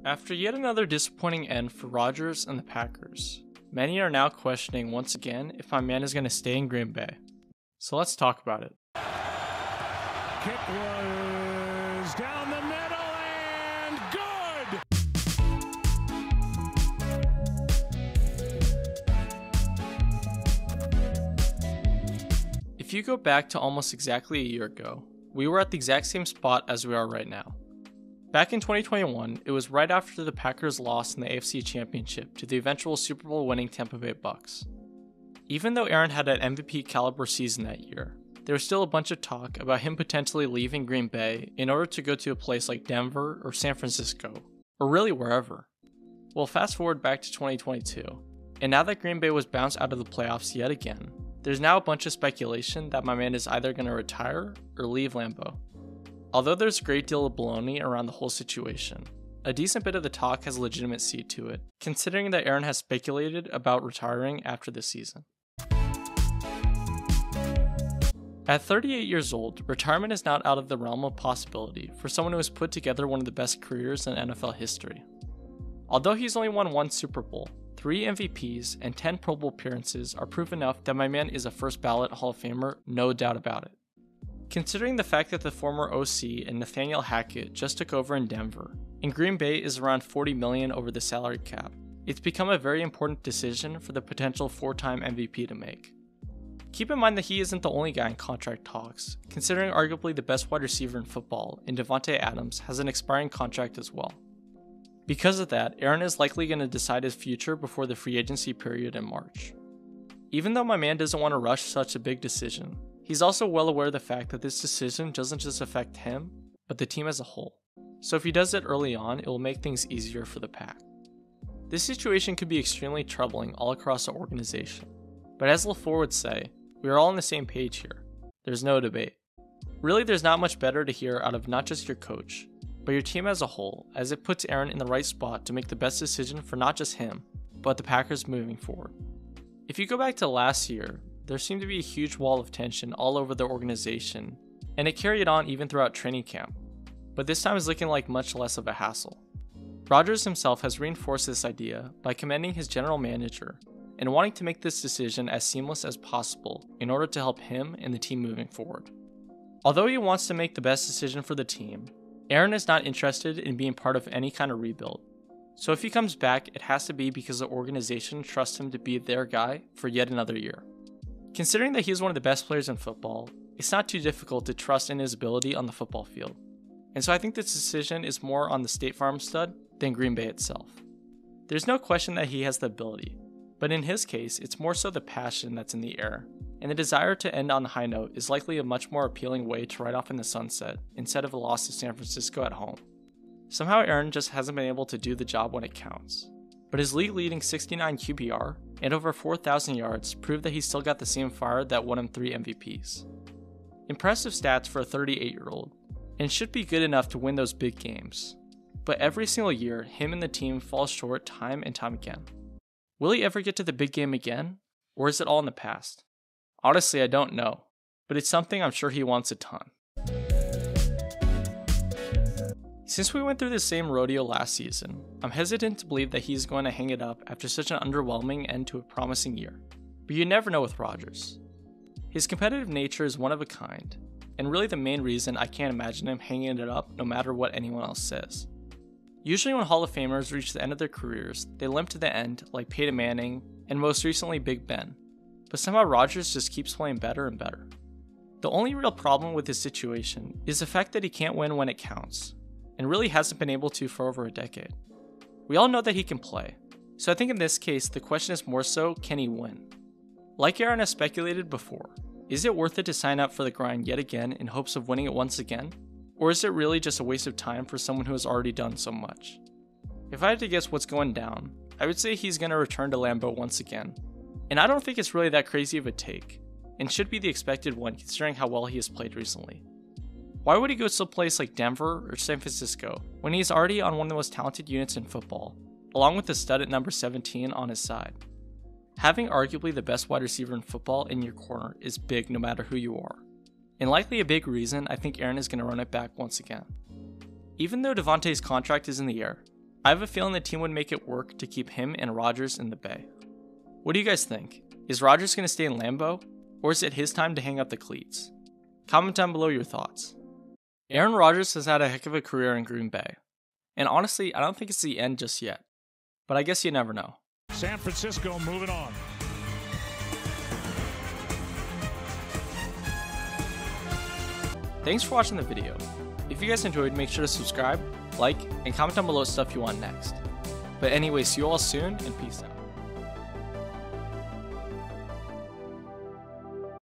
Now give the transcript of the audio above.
After yet another disappointing end for Rodgers and the Packers, many are now questioning once again if my man is going to stay in Green Bay. So let's talk about it. Kick was down the middle and good! If you go back to almost exactly a year ago, we were at the exact same spot as we are right now. Back in 2021, it was right after the Packers lost in the AFC Championship to the eventual Super Bowl winning Tampa Bay Bucks. Even though Aaron had an MVP caliber season that year, there was still a bunch of talk about him potentially leaving Green Bay in order to go to a place like Denver or San Francisco, or really wherever. Well, fast forward back to 2022, and now that Green Bay was bounced out of the playoffs yet again, there's now a bunch of speculation that my man is either going to retire or leave Lambeau. Although there's a great deal of baloney around the whole situation, a decent bit of the talk has legitimacy to it, considering that Aaron has speculated about retiring after the season. At 38 years old, retirement is not out of the realm of possibility for someone who has put together one of the best careers in NFL history. Although he's only won one Super Bowl, 3 MVPs, and 10 Pro Bowl appearances are proof enough that my man is a first ballot Hall of Famer, no doubt about it. Considering the fact that the former OC and Nathaniel Hackett just took over in Denver, and Green Bay is around $40 million over the salary cap, it's become a very important decision for the potential 4-time MVP to make. Keep in mind that he isn't the only guy in contract talks, considering arguably the best wide receiver in football in Davante Adams has an expiring contract as well. Because of that, Aaron is likely going to decide his future before the free agency period in March. Even though my man doesn't want to rush such a big decision, he's also well aware of the fact that this decision doesn't just affect him, but the team as a whole. So if he does it early on, it will make things easier for the Pack. This situation could be extremely troubling all across the organization, but as LaFleur would say, we are all on the same page here. There's no debate. Really, there's not much better to hear out of not just your coach, but your team as a whole, as it puts Aaron in the right spot to make the best decision for not just him, but the Packers moving forward. If you go back to last year, there seemed to be a huge wall of tension all over the organization, and it carried on even throughout training camp, but this time is looking like much less of a hassle. Rodgers himself has reinforced this idea by commending his general manager and wanting to make this decision as seamless as possible in order to help him and the team moving forward. Although he wants to make the best decision for the team, Aaron is not interested in being part of any kind of rebuild. So if he comes back, it has to be because the organization trusts him to be their guy for yet another year. Considering that he is one of the best players in football, it's not too difficult to trust in his ability on the football field. And so I think this decision is more on the State Farm stud than Green Bay itself. There's no question that he has the ability, but in his case, it's more so the passion that's in the air, and the desire to end on a high note is likely a much more appealing way to ride off in the sunset instead of a loss to San Francisco at home. Somehow Aaron just hasn't been able to do the job when it counts, but his league-leading 69 QBR and over 4,000 yards prove that he's still got the same fire that won him 3 MVPs. Impressive stats for a 38-year-old, and should be good enough to win those big games, but every single year, him and the team fall short time and time again. Will he ever get to the big game again, or is it all in the past? Honestly, I don't know, but it's something I'm sure he wants a ton. Since we went through the same rodeo last season, I'm hesitant to believe that he's going to hang it up after such an underwhelming end to a promising year, but you never know with Rodgers. His competitive nature is one of a kind, and really the main reason I can't imagine him hanging it up no matter what anyone else says. Usually when Hall of Famers reach the end of their careers, they limp to the end like Peyton Manning and most recently Big Ben, but somehow Rodgers just keeps playing better and better. The only real problem with his situation is the fact that he can't win when it counts, and really hasn't been able to for over a decade. We all know that he can play, so I think in this case the question is more so, can he win? Like Aaron has speculated before, is it worth it to sign up for the grind yet again in hopes of winning it once again? Or is it really just a waste of time for someone who has already done so much? If I had to guess what's going down, I would say he's going to return to Lambeau once again, and I don't think it's really that crazy of a take, and should be the expected one considering how well he has played recently. Why would he go to a place like Denver or San Francisco when he's already on one of the most talented units in football, along with the stud at number 17 on his side? Having arguably the best wide receiver in football in your corner is big no matter who you are, and likely a big reason I think Aaron is going to run it back once again. Even though Davante's contract is in the air, I have a feeling the team would make it work to keep him and Rodgers in the Bay. What do you guys think? Is Rodgers going to stay in Lambeau, or is it his time to hang up the cleats? Comment down below your thoughts. Aaron Rodgers has had a heck of a career in Green Bay, and honestly, I don't think it's the end just yet, but I guess you never know. San Francisco moving on. Thanks for watching the video. If you guys enjoyed, make sure to subscribe, like, and comment down below stuff you want next. But anyways, see you all soon, and peace out.